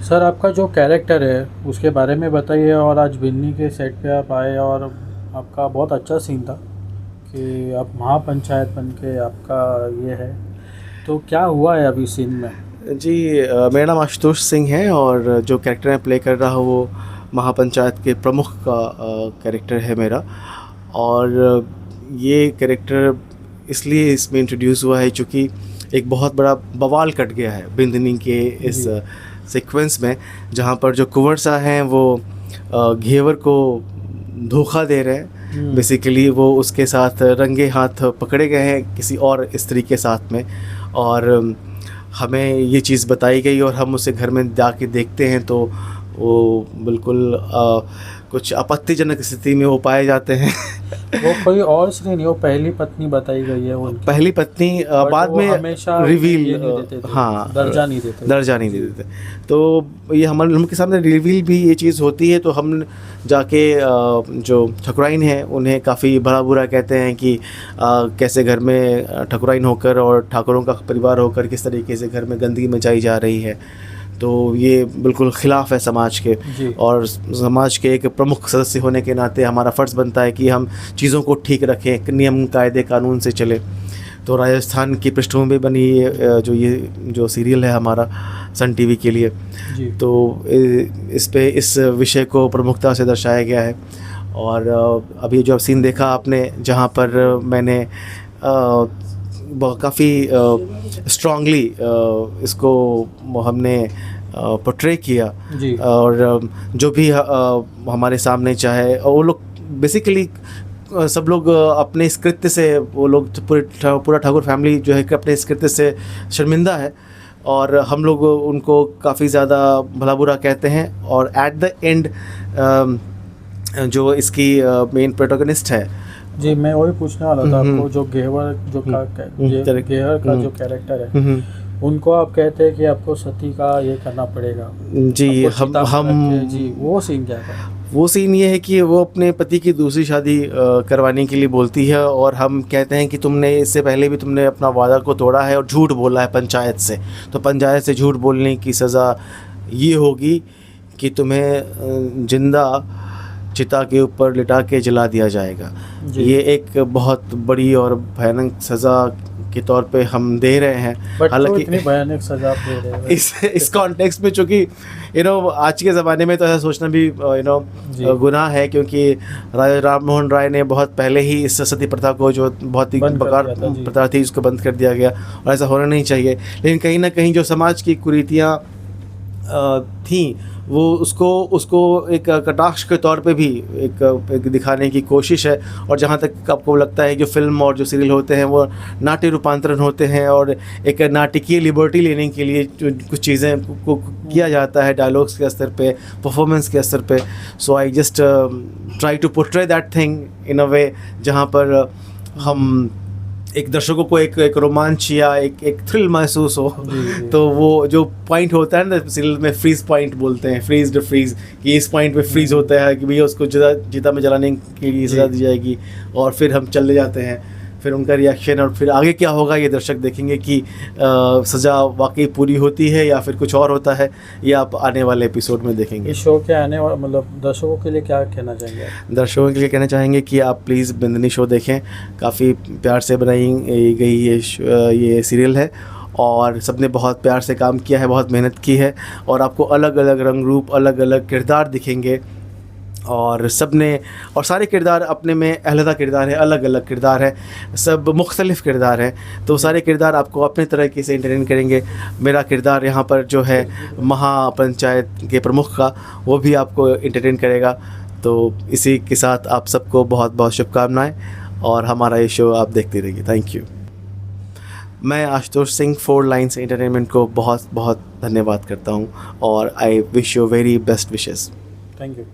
Sir आपका जो character है उसके बारे में बताइए। और आज बिन्नी के सेट पे आप आए और आपका बहुत अच्छा सीन था कि आप महापंचायत बन के आपका ये है, तो क्या हुआ है अभी सीन में? जी मेरा नाम आशुतोष सिंह है और जो कैरेक्टर मैं प्ले कर रहा हूँ वो महापंचायत के प्रमुख का कैरेक्टर है मेरा। और ये कैरेक्टर इसलिए इसमें इंट्रोड्यूस हुआ है क्योंकि एक बहुत बड़ा बवाल कट गया है बिंदनी के इस जी। सीक्वेंस में, जहाँ पर जो कुंवर सा हैं वो घेवर को धोखा दे रहे हैं। बेसिकली वो उसके साथ रंगे हाथ पकड़े गए हैं किसी और स्त्री के साथ में, और हमें ये चीज़ बताई गई और हम उसे घर में जाके देखते हैं तो वो बिल्कुल कुछ आपत्तिजनक स्थिति में वो पाए जाते हैं। वो कोई और स्त्री नहीं, वो पहली पत्नी बताई गई है उनकी। पहली पत्नी बाद में हमेशा रिवील, ये नहीं देते थे, हाँ, दर्जा नहीं देते, दर्जा नहीं देते। तो ये हमके सामने रिवील भी ये चीज़ होती है, तो हम जाके जो ठकुराइन है उन्हें काफ़ी भला बुरा कहते हैं कि कैसे घर में ठकुराइन होकर और ठाकुरों का परिवार होकर किस तरीके से घर में गंदगी मचाई जा रही है। तो ये बिल्कुल ख़िलाफ़ है समाज के, और समाज के एक प्रमुख सदस्य होने के नाते हमारा फ़र्ज़ बनता है कि हम चीज़ों को ठीक रखें, नियम कायदे कानून से चले। तो राजस्थान की पृष्ठभूमि बनी ये जो सीरियल है हमारा सन टीवी के लिए, तो इस विषय को प्रमुखता से दर्शाया गया है। और अभी जो सीन देखा आपने जहाँ पर मैंने काफ़ी स्ट्रांगली इसको हमने पोर्ट्रे किया, और जो भी हमारे सामने चाहे वो लोग बेसिकली सब लोग अपने इस कृत्य से, वो लोग पूरा ठाकुर फैमिली जो है कि अपने इस कृत्य से शर्मिंदा है, और हम लोग उनको काफ़ी ज़्यादा भला बुरा कहते हैं। और एट द एंड जो इसकी मेन प्रोटोगनिस्ट है, जी मैं वही पूछने वाला था आपको, जो घेवर घेवर का जो कैरेक्टर है उनको आप कहते हैं कि आपको सती का ये करना पड़ेगा। जी हम जी वो सीन क्या था? वो सीन ये है कि वो अपने पति की दूसरी शादी करवाने के लिए बोलती है, और हम कहते हैं कि तुमने इससे पहले भी तुमने अपना वादा को तोड़ा है और झूठ बोला है पंचायत से, तो पंचायत से झूठ बोलने की सज़ा ये होगी कि तुम्हें जिंदा चिता के ऊपर लिटा के जला दिया जाएगा। ये एक बहुत बड़ी और भयानक सज़ा के तौर पे हम दे रहे हैं। हालांकि इतनी भयानक सज़ा दे रहे हैं इस कॉन्टेक्स्ट में, चूँकि आज के ज़माने में तो ऐसा सोचना भी गुनाह है, क्योंकि राजा राम मोहन राय ने बहुत पहले ही इस सती प्रथा को, जो बहुत ही बेकार प्रथा थी, उसको बंद कर दिया गया, और ऐसा होना नहीं चाहिए। लेकिन कहीं ना कहीं जो समाज की कुरीतियाँ थी वो उसको एक कटाक्ष के तौर पे भी एक दिखाने की कोशिश है। और जहाँ तक आपको लगता है जो फिल्म और जो सीरियल होते हैं वो नाट्य रूपांतरण होते हैं, और एक नाटकीय लिबर्टी लेने के लिए जो कुछ चीज़ें को किया जाता है डायलॉग्स के स्तर पे, परफॉर्मेंस के स्तर पे। So I just try to portray that thing in a way जहाँ पर हम एक दर्शकों को एक रोमांच या एक थ्रिल महसूस हो। तो वो जो पॉइंट होता है ना सीरियल में, फ्रीज पॉइंट बोलते हैं, फ्रीज कि इस पॉइंट पे फ्रीज होता है कि भैया उसको चिता में जलाने के लिए सजा दी जाएगी, और फिर हम चले जाते हैं, फिर उनका रिएक्शन और फिर आगे क्या होगा ये दर्शक देखेंगे कि सज़ा वाकई पूरी होती है या फिर कुछ और होता है, ये आप आने वाले एपिसोड में देखेंगे। इस शो के आने वाले मतलब दर्शकों के लिए क्या कहना चाहेंगे? दर्शकों के लिए कहना चाहेंगे कि आप प्लीज़ बिंदनी शो देखें। काफ़ी प्यार से बनाई गई ये सीरियल है, और सबने बहुत प्यार से काम किया है, बहुत मेहनत की है, और आपको अलग अलग रंग रूप, अलग अलग किरदार दिखेंगे, और सारे किरदार अपने में अलग किरदार है, अलग अलग किरदार है, सब मुख्तलिफ किरदार हैं। तो सारे किरदार आपको अपने तरीके से एंटरटेन करेंगे। मेरा किरदार यहाँ पर जो है महापंचायत के प्रमुख का, वो भी आपको एंटरटेन करेगा। तो इसी के साथ आप सबको बहुत बहुत शुभकामनाएं, और हमारा ये शो आप देखते रहिए। Thank you. मैं आशुतोष सिंह 4 लाइन्स एंटरटेनमेंट को बहुत बहुत धन्यवाद करता हूँ, और I wish you very best wishes. Thank you.